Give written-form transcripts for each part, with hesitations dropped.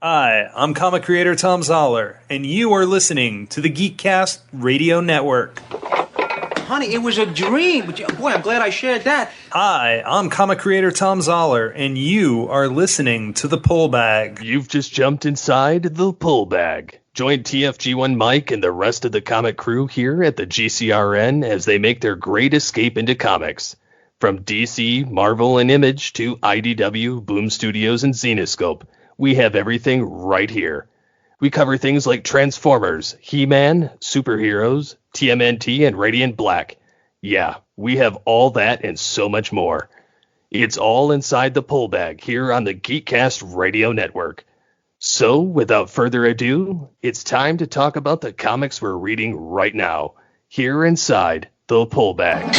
Hi, I'm comic creator Thom Zahler, and you are listening to the GeekCast Radio Network. Honey, it was a dream. Boy, I'm glad I shared that. Hi, I'm comic creator Thom Zahler, and you are listening to The Pull Bag. You've just jumped inside The Pull Bag. Join TFG1 Mike and the rest of the comic crew here at the GCRN as they make their great escape into comics. From DC, Marvel, and Image to IDW, Boom Studios, and Zenescope, we have everything right here. We cover things like Transformers, He-Man, superheroes, TMNT, and Radiant Black. Yeah, we have all that and so much more. It's all inside the Pull Bag here on the GeekCast Radio Network. So, without further ado, it's time to talk about the comics we're reading right now, here inside the Pull Bag.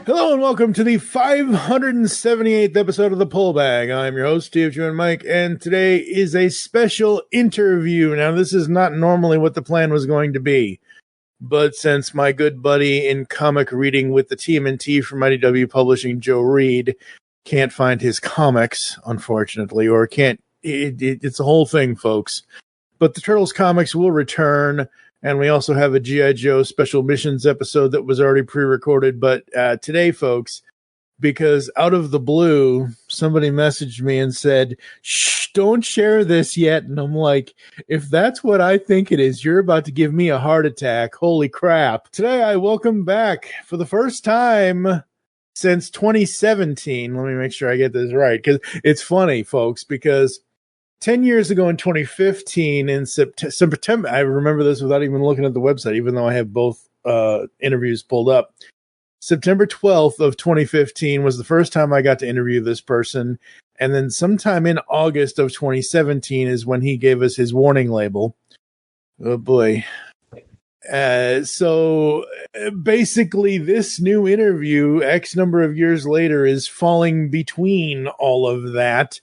Hello and welcome to the 578th episode of The Pull Bag. I'm your host, TFG1 Mike, and today is a special interview. Now, this is not normally what the plan was going to be, but since my good buddy in comic reading with the TMNT from IDW Publishing, Joe Reed, can't find his comics, unfortunately, or can't, it's a whole thing, folks. But the Turtles comics will return. And we also have a G.I. Joe Special Missions episode that was already pre-recorded. But today, folks, because out of the blue, somebody messaged me and said, shh, don't share this yet. And I'm like, if that's what I think it is, you're about to give me a heart attack. Holy crap. Today, I welcome back for the first time since 2017. Let me make sure I get this right, because it's funny, folks, because 10 years ago in 2015, in September, I remember this without even looking at the website, even though I have both interviews pulled up. September 12th of 2015 was the first time I got to interview this person. And then sometime in August of 2017 is when he gave us his warning label. Oh, boy. So basically, this new interview, X number of years later, is falling between all of that.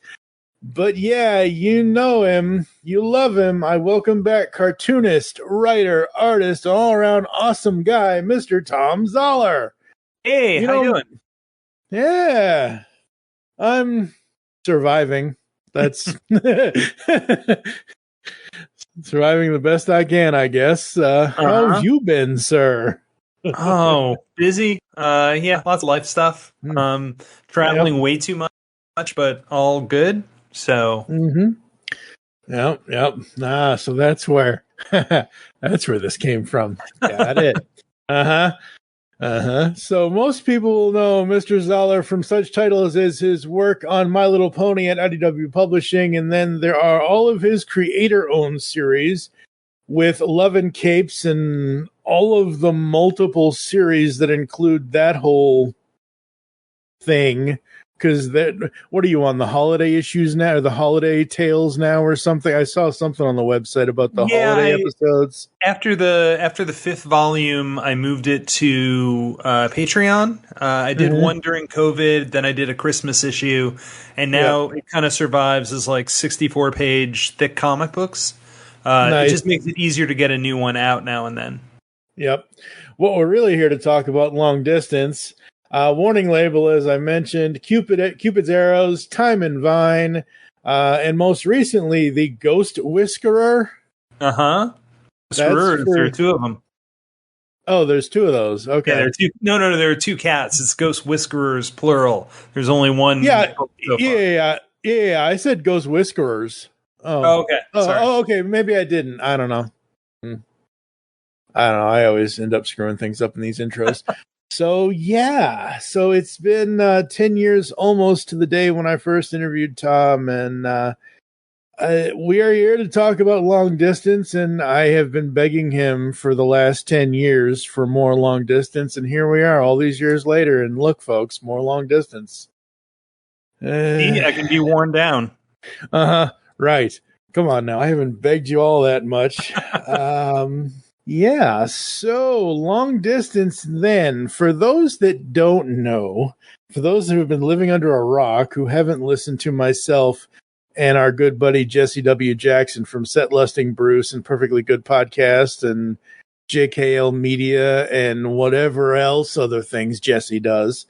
But yeah, you know him, you love him. I welcome back cartoonist, writer, artist, all-around awesome guy, Mr. Thom Zahler. Hey, how you doing? Yeah, I'm surviving. That's surviving the best I can, I guess. How have you been, sir? Oh, busy. Yeah, lots of life stuff. Traveling way too much, but all good. So, Yep. So that's where this came from. Got it. So most people will know Mr. Zahler from such titles as his work on My Little Pony at IDW Publishing, and then there are all of his creator-owned series with Love and Capes and all of the multiple series that include that whole thing. Because what are you on, the holiday issues now, or the holiday tales now, or something? I saw something on the website about the holiday episodes. After the fifth volume, I moved it to Patreon. I did one during COVID, then I did a Christmas issue, and now it kind of survives as like 64-page thick comic books. Nice. It just makes it easier to get a new one out now and then. Yep. What we're really here to talk about, long distance. Warning label, as I mentioned, Cupid's Arrows, Time and Vine, and most recently, the Ghost Whiskerer. There are two of them. Oh, there's two of those. Okay. Yeah, there are two. No, there are two cats. It's Ghost Whiskerers, plural. There's only one. Yeah. I said Ghost Whiskerers. Oh, okay. Okay. Maybe I didn't. I don't know. I always end up screwing things up in these intros. So it's been 10 years almost to the day when I first interviewed Tom, and we are here to talk about long distance, and I have been begging him for the last 10 years for more long distance, and here we are all these years later, and look, folks, more long distance. I can be worn down. Right. Come on now, I haven't begged you all that much. Yeah, so long distance then. For those that don't know, for those who have been living under a rock, who haven't listened to myself and our good buddy Jesse W. Jackson from Set Lusting Bruce and Perfectly Good Podcast and JKL Media and whatever else other things Jesse does,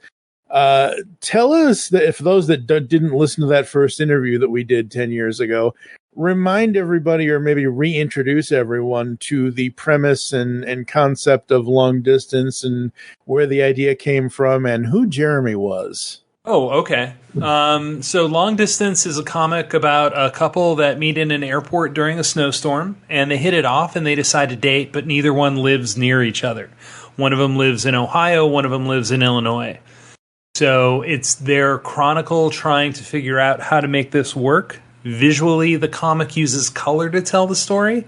tell us, that if those that didn't listen to that first interview that we did 10 years ago, remind everybody, or maybe reintroduce everyone to the premise and concept of Long Distance and where the idea came from and who Jeremy was. Oh, okay. So Long Distance is a comic about a couple that meet in an airport during a snowstorm, and they hit it off and they decide to date, but neither one lives near each other. One of them lives in Ohio, one of them lives in Illinois. So it's their chronicle trying to figure out how to make this work. Visually, the comic uses color to tell the story.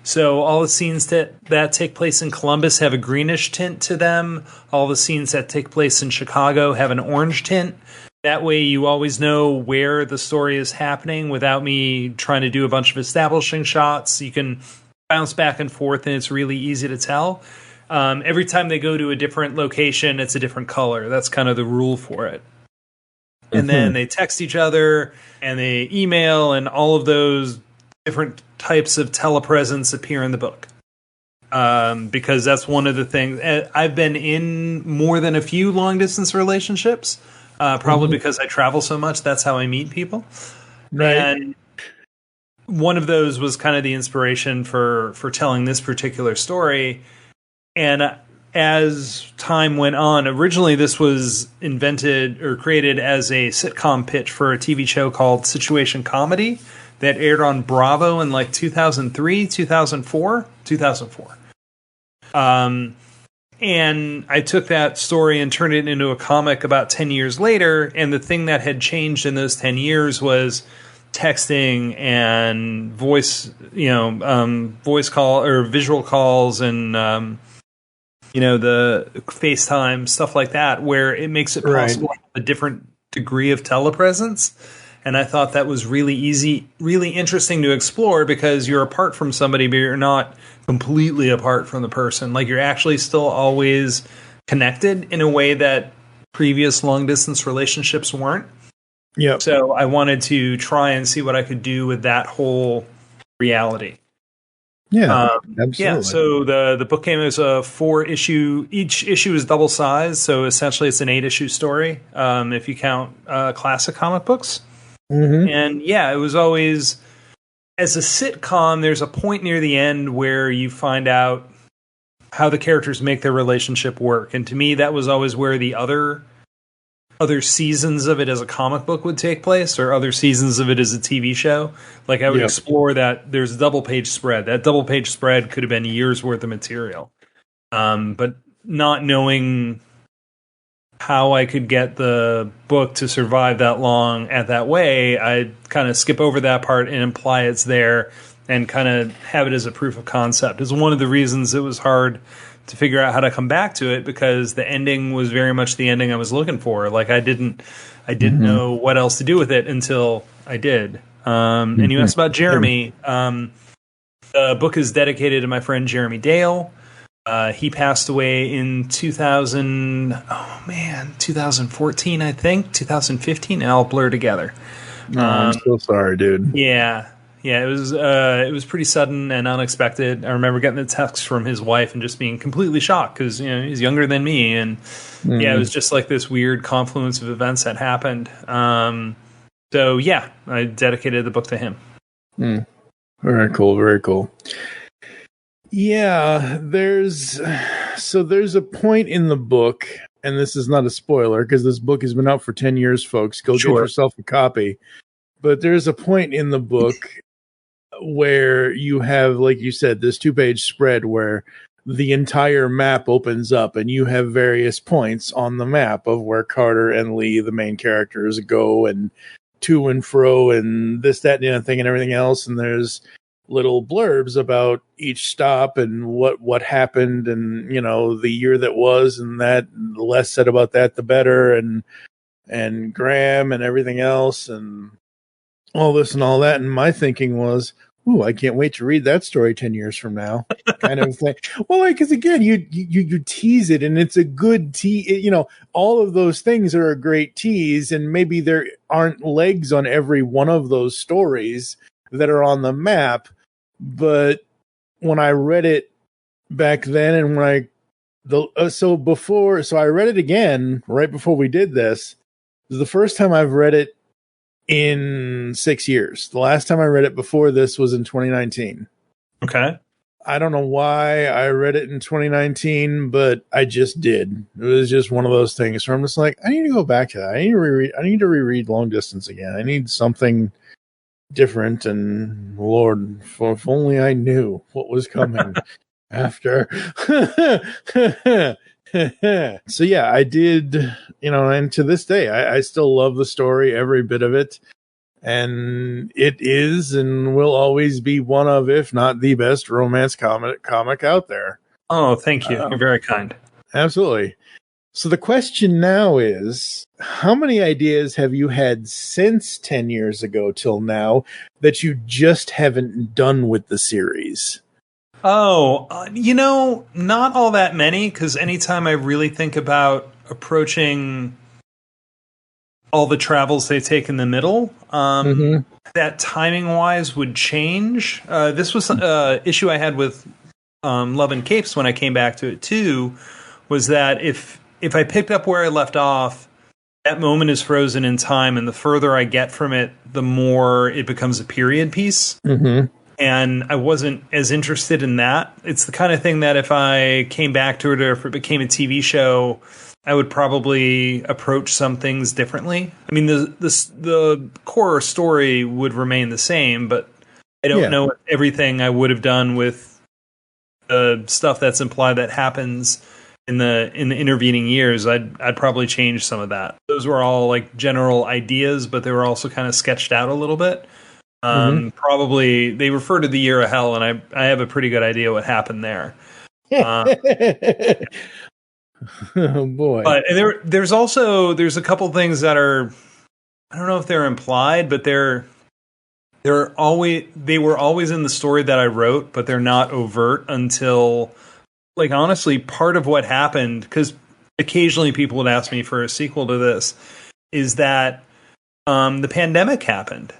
So all the scenes that take place in Columbus have a greenish tint to them. All the scenes that take place in Chicago have an orange tint. That way you always know where the story is happening without me trying to do a bunch of establishing shots. You can bounce back and forth, and it's really easy to tell. Every time they go to a different location, it's a different color. That's kind of the rule for it. And then they text each other, and they email, and all of those different types of telepresence appear in the book. Because that's one of the things. I've been in more than a few long-distance relationships, probably because I travel so much. That's how I meet people. Right. And one of those was kind of the inspiration for telling this particular story. And as time went on, originally this was invented or created as a sitcom pitch for a TV show called Situation Comedy that aired on Bravo in like 2003, 2004. And I took that story and turned it into a comic about 10 years later. And the thing that had changed in those 10 years was texting and voice call or visual calls and, the FaceTime, stuff like that, where it makes it possible to have a different degree of telepresence. And I thought that was really interesting to explore because you're apart from somebody, but you're not completely apart from the person. Like you're actually still always connected in a way that previous long distance relationships weren't. Yeah. So I wanted to try and see what I could do with that whole reality. Yeah, absolutely. Yeah, so the book came as a 4-issue. Each issue is double sized, so essentially it's an 8-issue story if you count classic comic books. Mm-hmm. And yeah, it was always, as a sitcom, there's a point near the end where you find out how the characters make their relationship work. And to me, that was always where the other seasons of it as a comic book would take place, or other seasons of it as a TV show. Like I would explore that there's a double page spread. That double page spread could have been a year's worth of material. But not knowing how I could get the book to survive that long at that way, I kind of skip over that part and imply it's there and kind of have it as a proof of concept. It's one of the reasons it was hard to figure out how to come back to it, because the ending was very much the ending I was looking for. Like I didn't know what else to do with it until I did. And you asked about Jeremy. The book is dedicated to my friend Jeremy Dale. He passed away in 2014, I think, 2015, and all blur together. I'm so sorry, dude. Yeah, it was pretty sudden and unexpected. I remember getting the text from his wife and just being completely shocked because he's younger than me, and yeah, it was just like this weird confluence of events that happened. So yeah, I dedicated the book to him. Very cool, very cool. Yeah, there's a point in the book, and this is not a spoiler because this book has been out for 10 years, folks. Go get yourself a copy. But there's a point in the book where you have, like you said, this 2-page spread where the entire map opens up and you have various points on the map of where Carter and Lee, the main characters, go and to and fro and this, that, and the other thing and everything else. And there's little blurbs about each stop and what happened and, the year that was, and that the less said about that, the better, and Graham and everything else and all this and all that. And my thinking was, ooh, I can't wait to read that story 10 years from now, kind of thing. Well, because again, you tease it, and it's a good tease. All of those things are a great tease, and maybe there aren't legs on every one of those stories that are on the map. But when I read it back then, and when so I read it again right before we did this. This is the first time I've read it in 6 years. The last time I read it before this was in 2019. Okay. I don't know why I read it in 2019, but I just did. It was just one of those things where I'm just like, I need to go back to that. I need to reread Long Distance again. I need something different. And Lord, if only I knew what was coming after. So yeah, I did, and to this day, I still love the story, every bit of it. And it is and will always be one of, if not the best romance comic out there. Oh, thank you. You're very kind. Absolutely. So the question now is, how many ideas have you had since 10 years ago till now that you just haven't done with the series? Oh, not all that many, because anytime I really think about approaching all the travels they take in the middle, that timing-wise would change. This was an issue I had with Love and Capes when I came back to it, too, was that if I picked up where I left off, that moment is frozen in time, and the further I get from it, the more it becomes a period piece. Mm-hmm. And I wasn't as interested in that. It's the kind of thing that if I came back to it or if it became a TV show, I would probably approach some things differently. I mean, the core story would remain the same, but I don't know everything I would have done with the stuff that's implied that happens in the intervening years. I'd probably change some of that. Those were all like general ideas, but they were also kind of sketched out a little bit. Probably they refer to the year of hell, and I have a pretty good idea what happened there. Oh boy! But there's a couple things that are, I don't know if they're implied, but they were always in the story that I wrote, but they're not overt until, like, honestly, part of what happened, because occasionally people would ask me for a sequel to this, is that the pandemic happened.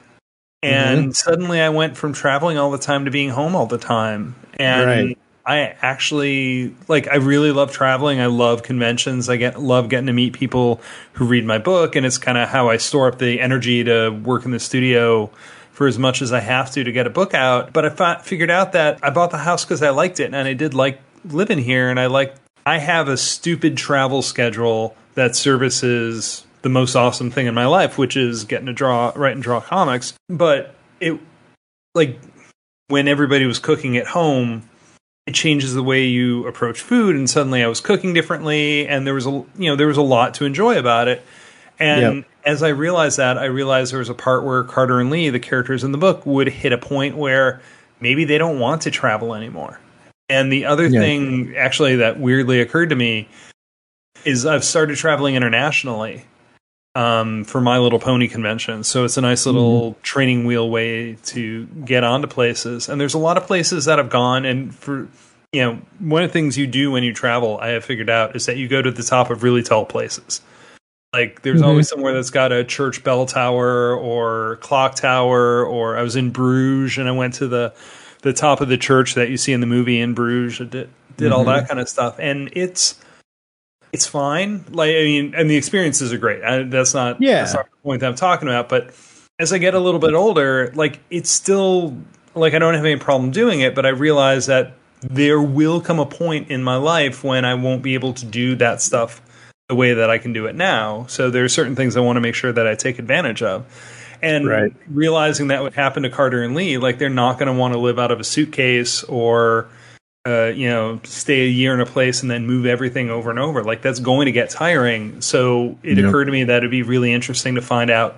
And suddenly I went from traveling all the time to being home all the time. And I actually, I really love traveling. I love conventions. I love getting to meet people who read my book. And it's kind of how I store up the energy to work in the studio for as much as I have to get a book out. But I figured out that I bought the house because I liked it. And I did like living here. And I have a stupid travel schedule that services the most awesome thing in my life, which is getting to write and draw comics. But it, when everybody was cooking at home, it changes the way you approach food. And suddenly I was cooking differently, and there was a lot to enjoy about it. And as I realized that, I realized there was a part where Carter and Lee, the characters in the book, would hit a point where maybe they don't want to travel anymore. And the other thing actually that weirdly occurred to me is I've started traveling internationally. For My Little Pony convention. So it's a nice little training wheel way to get onto places. And there's a lot of places that have gone. And for, one of the things you do when you travel, I have figured out, is that you go to the top of really tall places. Like there's always somewhere that's got a church bell tower or clock tower, or I was in Bruges and I went to the top of the church that you see in the movie in Bruges. I did all that kind of stuff. And it's fine. And the experiences are great. That's not the point that I'm talking about. But as I get a little bit older, it's still I don't have any problem doing it. But I realize that there will come a point in my life when I won't be able to do that stuff the way that I can do it now. So there are certain things I want to make sure that I take advantage of. And realizing that would happen to Carter and Lee, they're not going to want to live out of a suitcase or stay a year in a place and then move everything over and over. That's going to get tiring. So it occurred to me that it'd be really interesting to find out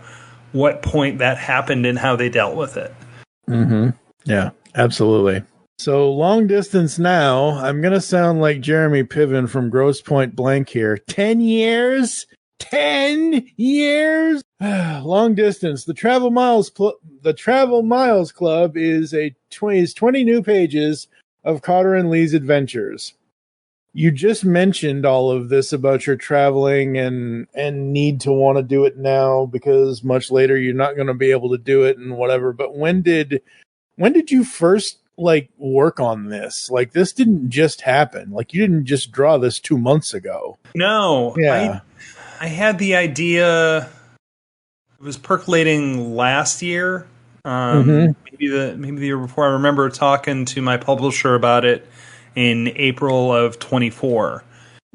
what point that happened and how they dealt with it. Mm-hmm. Yeah, absolutely. So Long Distance now, I'm going to sound like Jeremy Piven from Grosse Pointe Blank here. 10 years? 10 years? Long Distance. The Travel Miles Club is 20 new pages of Carter and Lee's adventures. You just mentioned all of this about your traveling and need to want to do it now because much later you're not going to be able to do it and whatever. But when did you first work on this? This didn't just happen. You didn't just draw this 2 months ago. No. Yeah. I had the idea It was percolating last year. Maybe the year before. I remember talking to my publisher about it in April of 24.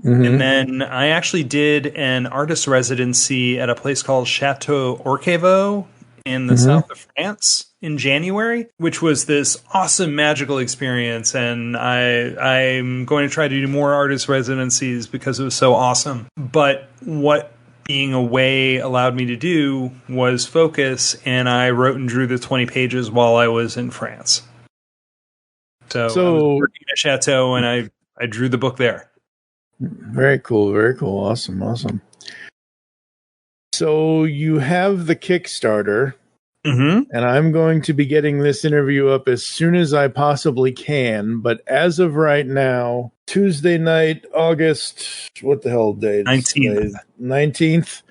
And then I actually did an artist residency at a place called Chateau Orquevo in the south of France in January, which was this awesome magical experience. And I'm going to try to do more artist residencies because it was so awesome. But what being away allowed me to do was focus, and I wrote and drew the 20 pages while I was in France. So I was working at Chateau, and I drew the book there. Very cool. Very cool. Awesome. So you have the Kickstarter, and I'm going to be getting this interview up as soon as I possibly can. But as of right now, Tuesday night, August, what the hell date? 19th.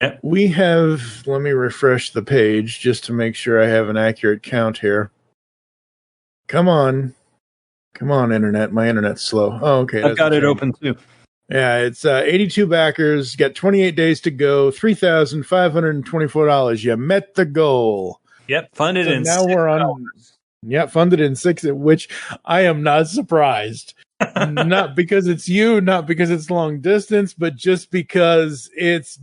Yep. We have, let me refresh the page just to make sure I have an accurate count here. Come on, internet. My internet's slow. Oh, okay. I've got it open too. Yeah, it's 82 backers. Got 28 days to go. $3,524. You met the goal. Yep, funded so in now we're on. Yeah, funded in 6, which I am not surprised. Not because it's you, not because it's long distance, but just because it's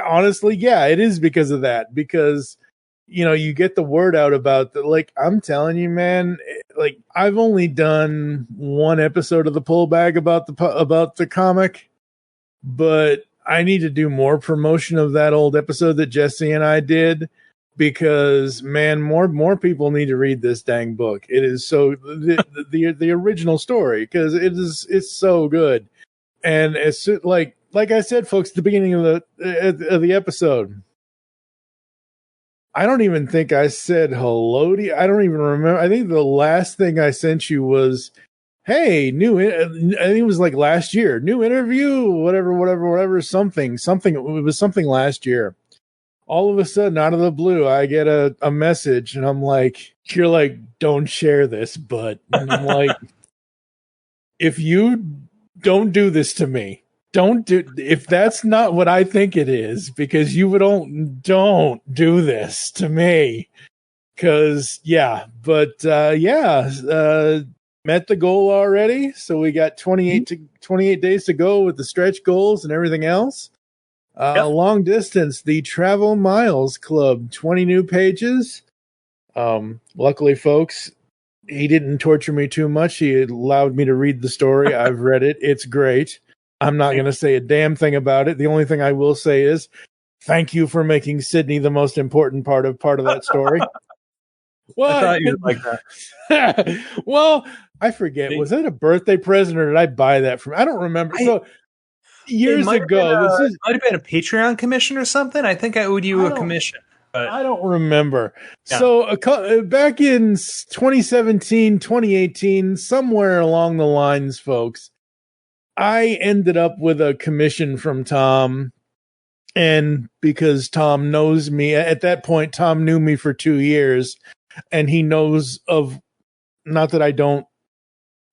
honestly, yeah, it is because of that. Because you get the word out about the, like, I'm telling you, man, like, I've only done one episode of the Pull Bag about the comic, but I need to do more promotion of that old episode that Jesse and I did, because, man, more people need to read this dang book. It is so the original story, because it's so good. And it's like I said, folks, at the beginning of the episode, I don't even think I said hello to you. I don't even remember. I think the last thing I sent you was, hey, I think it was like last year, new interview, whatever, something. It was something last year. All of a sudden, out of the blue, I get a message, and I'm like, you're like, don't share this, but I'm like, if you don't do this to me, if that's not what I think it is, because you don't do this to me. Cause met the goal already. So we got 28 days to go with the stretch goals and everything else. Long distance, the Travel Miles Club, 20 new pages. Luckily, folks, he didn't torture me too much. He allowed me to read the story. I've read it. It's great. I'm not going to say a damn thing about it. The only thing I will say is thank you for making Sydney the most important part of that story. Well, I thought you would like that. Well, I forget. Was it a birthday present, or did I buy that from? I don't remember. So years ago, this might have been a Patreon commission or something. I think I owed you a commission. But I don't remember. Yeah. So back in 2017, 2018, somewhere along the lines, folks, I ended up with a commission from Tom, and because Tom knows me, at that point, Tom knew me for 2 years, and he knows of, not that I don't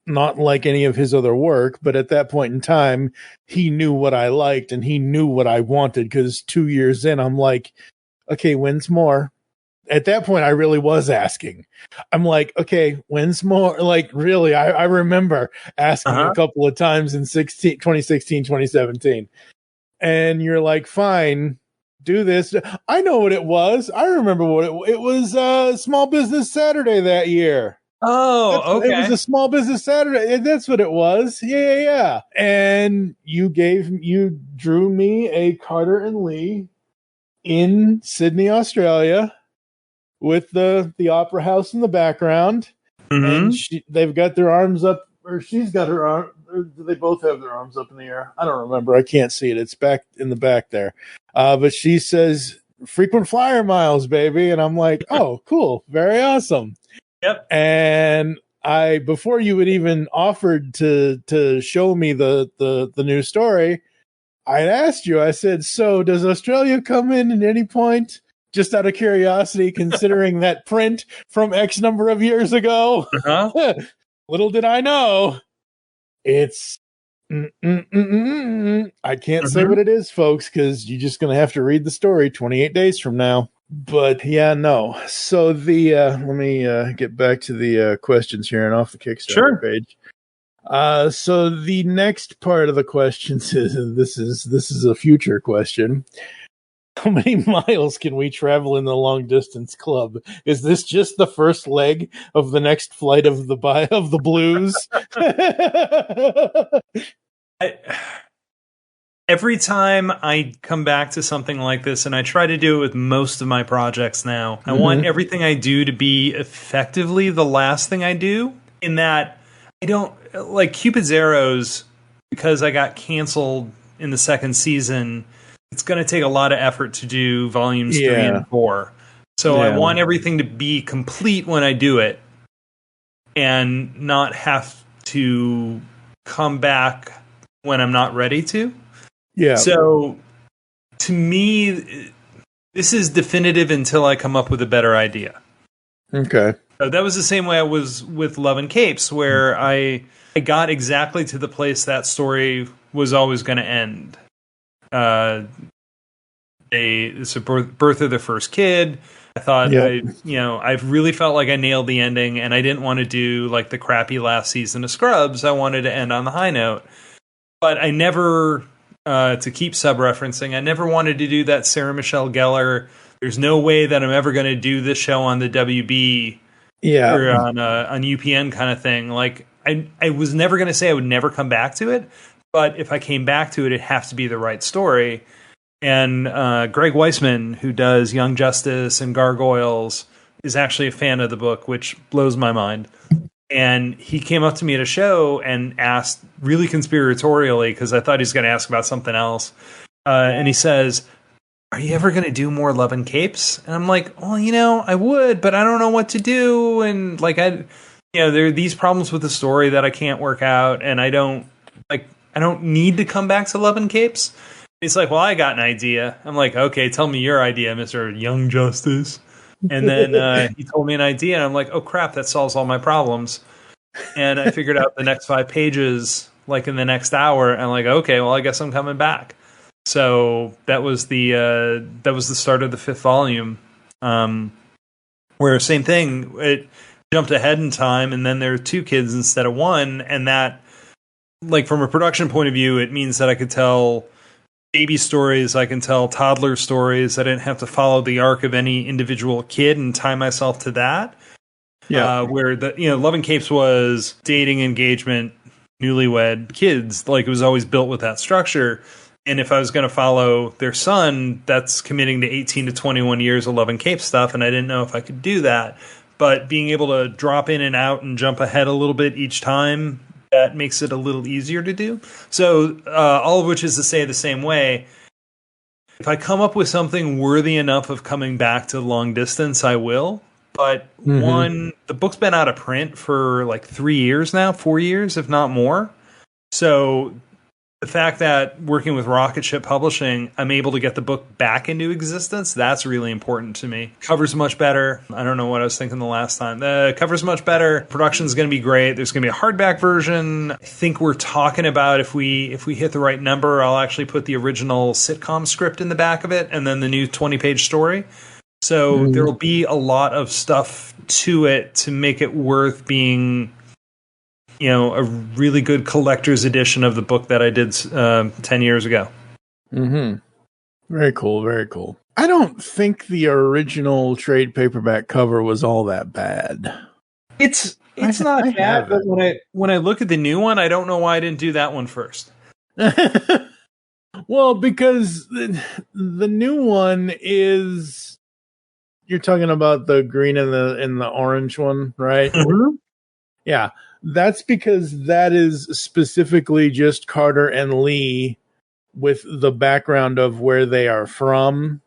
not like any of his other work, but at that point in time, he knew what I liked, and he knew what I wanted, because 2 years in, I'm like, okay, when's more? At that point, I really was asking. I'm like, okay, when's more? Like, really, I remember asking a couple of times in 2016, 2017. And you're like, fine, do this. I know what it was. I remember what it was. Small Business Saturday that year. Oh, okay. It was a Small Business Saturday. That's what it was. Yeah. And you drew me a Carter and Lee in Sydney, Australia, with the opera house in the background, and they've got their arms up, or she's got her arm, or do they both have their arms up in the air? I don't remember. I can't see it. It's back in the back there. But she says, frequent flyer miles, baby. And I'm like, oh, cool. Very awesome. Yep. And before you had even offered to show me the new story, I asked you, I said, so does Australia come in at any point? Just out of curiosity, considering that print from X number of years ago. Little did I know, it's I can't say what it is, folks, because you're just going to have to read the story 28 days from now. But yeah, no. So let me get back to the questions here and off the Kickstarter page. So the next part of the questions is this is a future question. How many miles can we travel in the long distance club? Is this just the first leg of the next flight of the blues? Every time I come back to something like this, and I try to do it with most of my projects now, I want everything I do to be effectively the last thing I do, in that I don't like Cupid's Arrows, because I got canceled in the second season. It's going to take a lot of effort to do volumes 3 and 4. So I want everything to be complete when I do it and not have to come back when I'm not ready to. Yeah. So to me, this is definitive until I come up with a better idea. Okay. So that was the same way I was with Love and Capes, where I got exactly to the place that story was always going to end. It's a birth of their first kid. I thought, I really felt like I nailed the ending, and I didn't want to do like the crappy last season of Scrubs. I wanted to end on the high note. But I never, to keep sub-referencing, I never wanted to do that Sarah Michelle Gellar, there's no way that I'm ever going to do this show on the WB or on UPN kind of thing. Like, I was never going to say I would never come back to it, but if I came back to it, it'd have to be the right story. And Greg Weisman, who does Young Justice and Gargoyles, is actually a fan of the book, which blows my mind. And he came up to me at a show and asked really conspiratorially, because I thought he was going to ask about something else. And he says, "Are you ever going to do more Love and Capes?" And I'm like, "Well, I would, but I don't know what to do." And like, there are these problems with the story that I can't work out. And I don't need to come back to Love and Capes. He's like, "Well, I got an idea." I'm like, "Okay, tell me your idea, Mr. Young Justice." And then he told me an idea, and I'm like, "Oh, crap, that solves all my problems." And I figured out the next 5 pages, like in the next hour, and I'm like, "Okay, well, I guess I'm coming back." So that was the start of the 5th volume, where same thing, it jumped ahead in time, and then there are 2 kids instead of 1, and that, like, from a production point of view, it means that I could tell baby stories, I can tell toddler stories. I didn't have to follow the arc of any individual kid and tie myself to that. Yeah. Where Love and Capes was dating, engagement, newlywed, kids. Like, it was always built with that structure. And if I was going to follow their son, that's committing to 18 to 21 years of Love and Capes stuff. And I didn't know if I could do that. But being able to drop in and out and jump ahead a little bit each time, that makes it a little easier to do. So all of which is to say the same way, if I come up with something worthy enough of coming back to long distance, I will. But the book's been out of print for like 3 years now, 4 years, if not more. So the fact that working with Rocket Ship Publishing, I'm able to get the book back into existence, that's really important to me. Cover's much better. I don't know what I was thinking the last time. The cover's much better. Production's going to be great. There's going to be a hardback version. I think we're talking about if we hit the right number, I'll actually put the original sitcom script in the back of it and then the new 20-page story. So there will be a lot of stuff to it to make it worth being, a really good collector's edition of the book that I did 10 years ago. Mm-hmm. Very cool, very cool. I don't think the original trade paperback cover was all that bad. It's not bad, but when I look at the new one, I don't know why I didn't do that one first. Well, because the new one is, you're talking about the green and the orange one, right? Mm-hmm. Yeah. That's because that is specifically just Carter and Lee with the background of where they are from.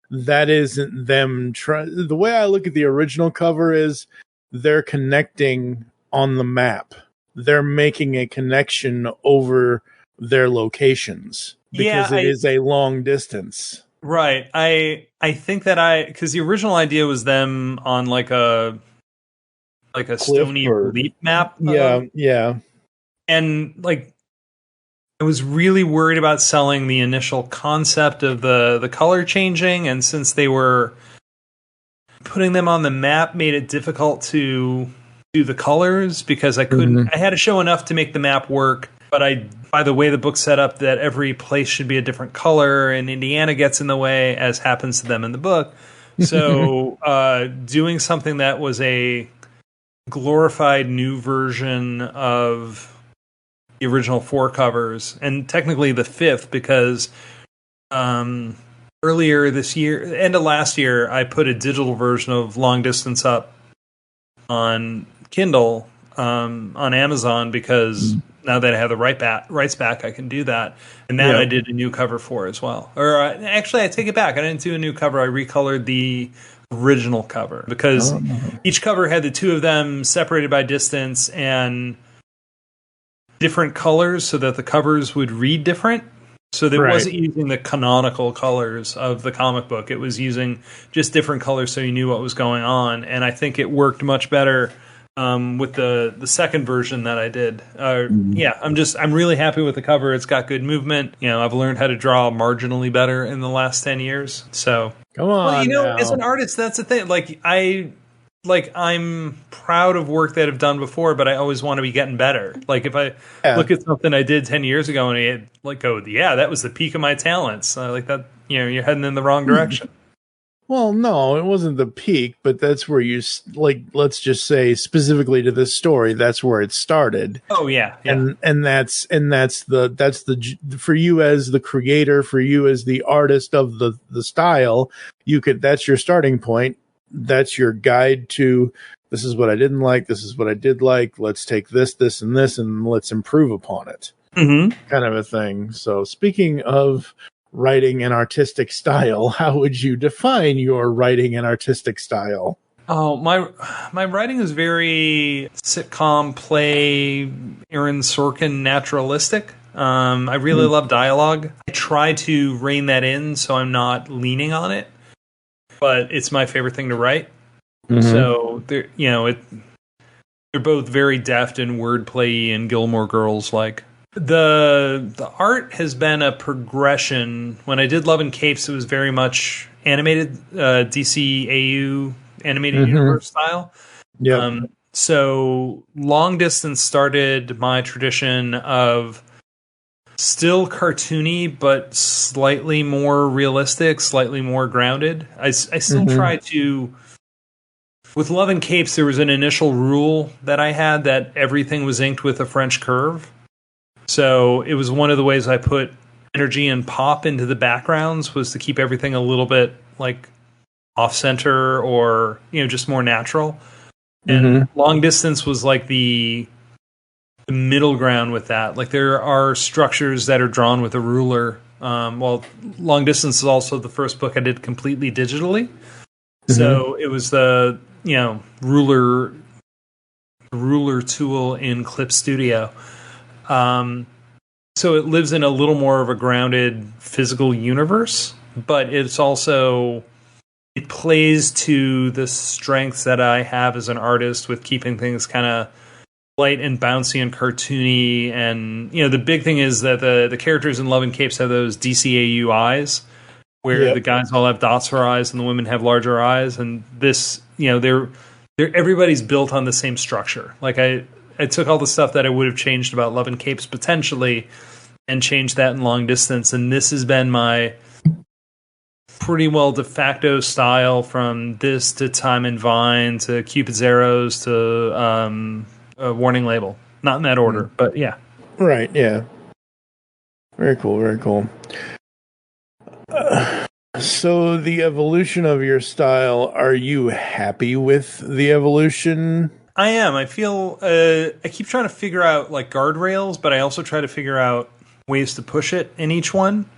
That isn't them. The way I look at the original cover is they're connecting on the map. They're making a connection over their locations because it is a long distance. Right. I think that because the original idea was them on like a stony relief map. Yeah. And like I was really worried about selling the initial concept of the color changing, and since they were putting them on the map made it difficult to do the colors because I couldn't. I had to show enough to make the map work, but by the way the book's set up, that every place should be a different color, and Indiana gets in the way, as happens to them in the book. So doing something that was a glorified new version of the original 4 covers, and technically the 5th, because earlier this year, end of last year, I put a digital version of Long Distance up on Kindle on Amazon, because now that I have the rights back, I can do that. And that I did a new cover for as well. Or actually, I take it back. I didn't do a new cover. I recolored the original cover, because each cover had the 2 of them separated by distance and different colors so that the covers would read different. So that wasn't using the canonical colors of the comic book. It was using just different colors so you knew what was going on. And I think it worked much better with the second version that I did. I'm really happy with the cover. It's got good movement. I've learned how to draw marginally better in the last 10 years. So come on, now. As an artist, that's the thing. I'm proud of work that I've done before, but I always want to be getting better. Like if I look at something I did 10 years ago and that was the peak of my talents. Like that, you're heading in the wrong direction. Well, no, it wasn't the peak, but that's where let's just say specifically to this story, that's where it started. Oh yeah. And that's for you as the creator, for you as the artist of the style, that's your starting point. That's your guide to, this is what I didn't like, this is what I did like, let's take this, and this, and let's improve upon it. Kind of a thing. So speaking of writing and artistic style, how would you define your writing and artistic style? Oh, my writing is very sitcom play, Aaron Sorkin naturalistic. I really love dialogue. I try to rein that in so I'm not leaning on it, but it's my favorite thing to write. So they're both very deft and wordplay and Gilmore Girls like. The art has been a progression. When I did Love and Capes, it was very much animated DCAU animated universe style. So Long Distance started my tradition of still cartoony, but slightly more realistic, slightly more grounded. I still try to... With Love and Capes, there was an initial rule that I had that everything was inked with a French curve. So it was one of the ways I put energy and pop into the backgrounds, was to keep everything a little bit like off-center or, just more natural. And Long Distance was like the middle ground with that. Like there are structures that are drawn with a ruler. Long Distance is also the first book I did completely digitally. So it was the, ruler tool in Clip Studio. So it lives in a little more of a grounded physical universe, but it plays to the strengths that I have as an artist with keeping things kind of light and bouncy and cartoony. And, the big thing is that the characters in Love and Capes have those DCAU eyes, where the guys all have dots for eyes and the women have larger eyes. And this, they're everybody's built on the same structure. Like I took all the stuff that I would have changed about Love and Capes potentially and changed that in Long Distance. And this has been my pretty well de facto style from this to Time and Vine to Cupid's Arrows to a Warning Label. Not in that order, but yeah. Right, yeah. Very cool, very cool. So the evolution of your style, are you happy with the evolution? I am. I feel I keep trying to figure out like guardrails, but I also try to figure out ways to push it in each one.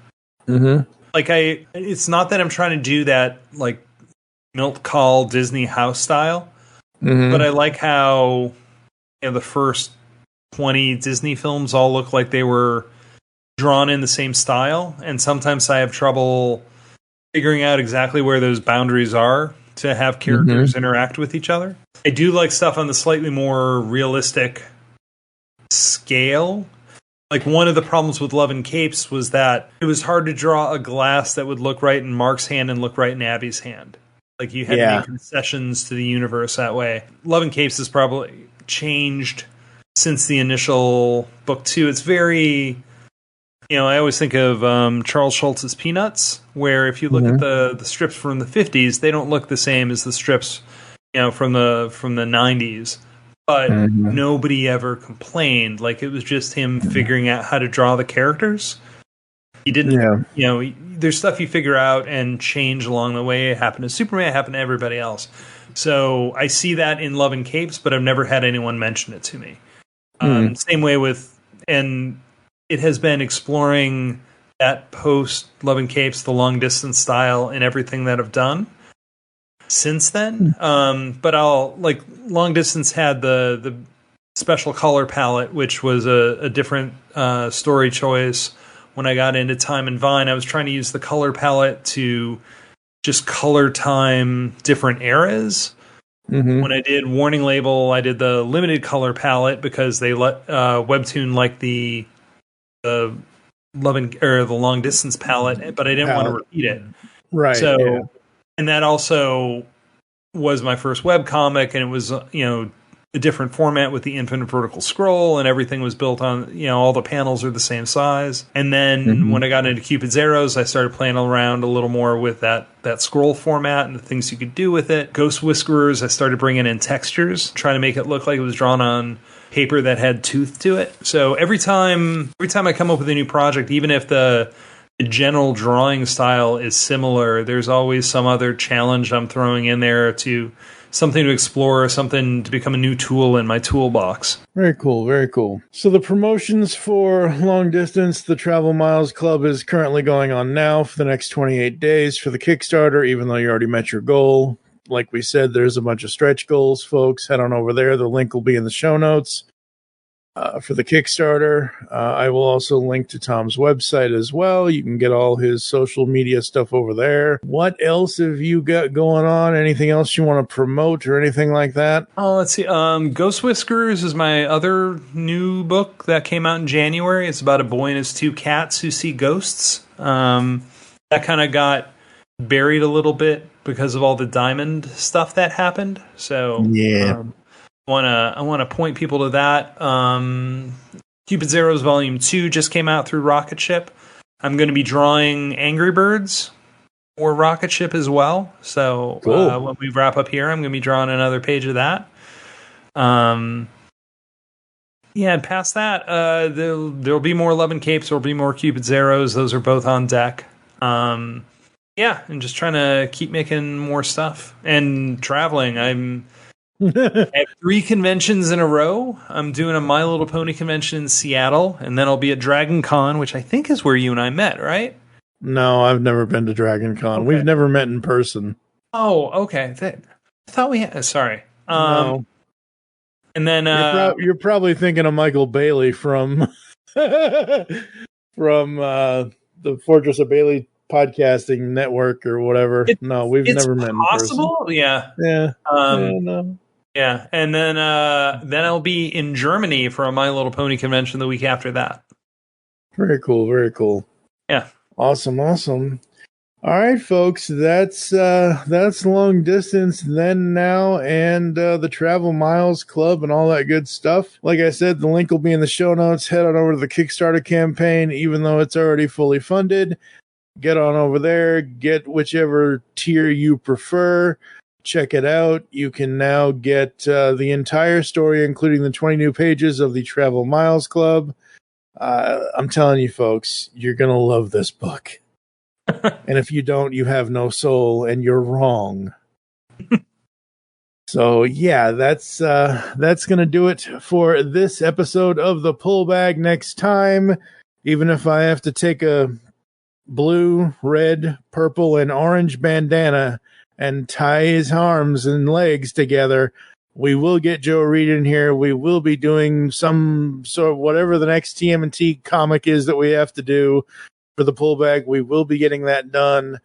Like it's not that I'm trying to do that like milk call Disney house style, but I like how the first 20 Disney films all look like they were drawn in the same style, and sometimes I have trouble figuring out exactly where those boundaries are to have characters interact with each other. I do like stuff on the slightly more realistic scale. like one of the problems with Love and Capes was that it was hard to draw a glass that would look right in Mark's hand and look right in Abby's hand. Like you had to make concessions to the universe that way. Love and Capes has probably changed since the initial book 2. It's very, I always think of Charles Schultz's Peanuts, where if you look at the strips from the 50s, they don't look the same as the strips, from the 90s. But nobody ever complained. Like it was just him figuring out how to draw the characters. He didn't, there's stuff you figure out and change along the way. It happened to Superman, it happened to everybody else. So I see that in Love and Capes, but I've never had anyone mention it to me. Same way with, and it has been exploring that post Love and Capes, the long distance style and everything that I've done since then. But long distance had the special color palette, which was a different story choice. When I got into Time and Vine, I was trying to use the color palette to just color time different eras. When I did Warning Label, I did the limited color palette because they let Webtoon like the long distance palette, but I didn't want to repeat it. Right. So, and that also was my first web comic, and it was a different format with the infinite vertical scroll, and everything was built on, all the panels are the same size. And then when I got into Cupid's Arrows, I started playing around a little more with that scroll format and the things you could do with it. Ghost Whiskerers, I started bringing in textures, trying to make it look like it was drawn on paper that had tooth to it. So every time I come up with a new project, even if the general drawing style is similar, there's always some other challenge I'm throwing in there, to something to explore, something to become a new tool in my toolbox. Very cool, very cool. So the promotions for Long Distance, the Travel Miles Club, is currently going on now for the next 28 days for the Kickstarter, even though you already met your goal. Like we said, there's a bunch of stretch goals, folks. Head on over there. The link will be in the show notes. For the Kickstarter, I will also link to Tom's website as well. You can get all his social media stuff over there. What else have you got going on? Anything else you want to promote or anything like that? Oh, let's see. Ghost Whiskerers is my other new book that came out in January. It's about a boy and his 2 cats who see ghosts. That kind of got buried a little bit because of all the Diamond stuff that happened. So yeah. I want to point people to that. Cupid's Arrows Volume 2 just came out through Rocket Ship. I'm going to be drawing Angry Birds or Rocket Ship as well. So cool. When we wrap up here, I'm going to be drawing another page of that. And past that, there'll be more Love and Capes. There'll be more Cupid's Arrows. Those are both on deck. I'm just trying to keep making more stuff and traveling. I have 3 conventions in a row. I'm doing a My Little Pony convention in Seattle, and then I'll be at Dragon Con, which I think is where you and I met, right? No, I've never been to Dragon Con. Okay. We've never met in person. Oh, okay. I thought we had... Sorry. No. And then... You're probably thinking of Michael Bailey from the Fortress of Bailey podcasting network or whatever. We've never met in person. Possible? Yeah. Yeah. No. Yeah, and then I'll be in Germany for a My Little Pony convention the week after that. Very cool, very cool. Yeah. Awesome. All right, folks, that's Long Distance, Then, Now, and the Travel Miles Club and all that good stuff. Like I said, the link will be in the show notes. Head on over to the Kickstarter campaign, even though it's already fully funded. Get on over there, get whichever tier you prefer. Check it out. You can now get the entire story, including the 20 new pages of the Travel Miles Club. I'm telling you, folks, you're going to love this book. And if you don't, you have no soul, and you're wrong. So, yeah, that's going to do it for this episode of The Pull Bag. Next time, even if I have to take a blue, red, purple, and orange bandana and tie his arms and legs together, we will get Joe Reed in here. We will be doing some sort of whatever the next TMNT comic is that we have to do for the pullback. We will be getting that done.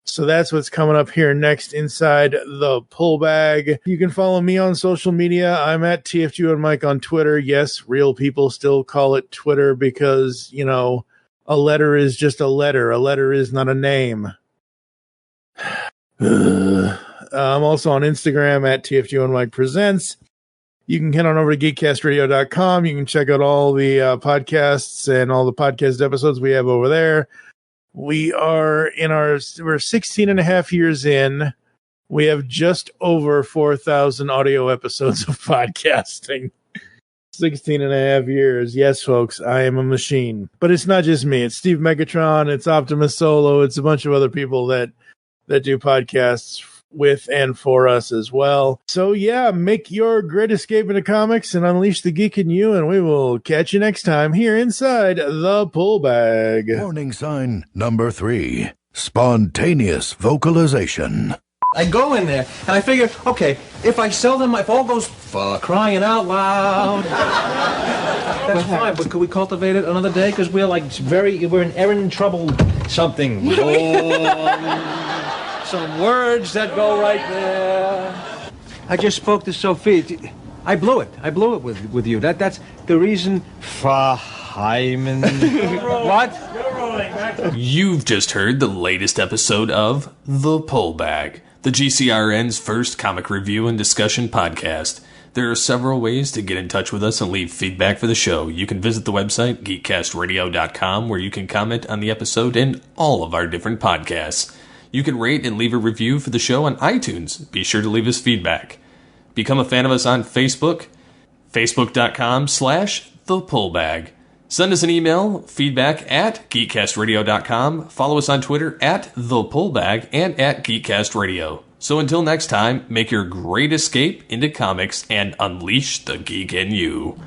So that's what's coming up here next inside the pull bag. You can follow me on social media. I'm at TFG and Mike on Twitter. Yes, real people still call it Twitter because, you know, a letter is just a letter. A letter is not a name. I'm also on Instagram at TFG and Mike Presents. You can head on over to geekcastradio.com. You can check out all the podcasts and all the podcast episodes we have over there. We're 16 and a half years in. We have just over 4,000 audio episodes of podcasting. 16 and a half years. Yes, folks, I am a machine. But it's not just me. It's Steve Megatron. It's Optimus Solo. It's a bunch of other people that do podcasts with and for us as well. So yeah, make your great escape into comics and unleash the geek in you, and we will catch you next time here inside the pull bag. Warning sign number 3, spontaneous vocalization. I go in there and I figure, okay, if I sell them, if all goes for crying out loud, that's fine. But could we cultivate it another day? Because we're in errand trouble something. Some words that go right there. I just spoke to Sophie. I blew it. I blew it with you. That's the reason for Hyman. What? You've just heard the latest episode of The Pull Bag, the GCRN's first comic review and discussion podcast. There are several ways to get in touch with us and leave feedback for the show. You can visit the website, geekcastradio.com, where you can comment on the episode and all of our different podcasts. You can rate and leave a review for the show on iTunes. Be sure to leave us feedback. Become a fan of us on Facebook, facebook.com/thepullbag. Send us an email, feedback at geekcastradio.com. Follow us on Twitter at thepullbag and at geekcastradio. So until next time, make your great escape into comics and unleash the geek in you.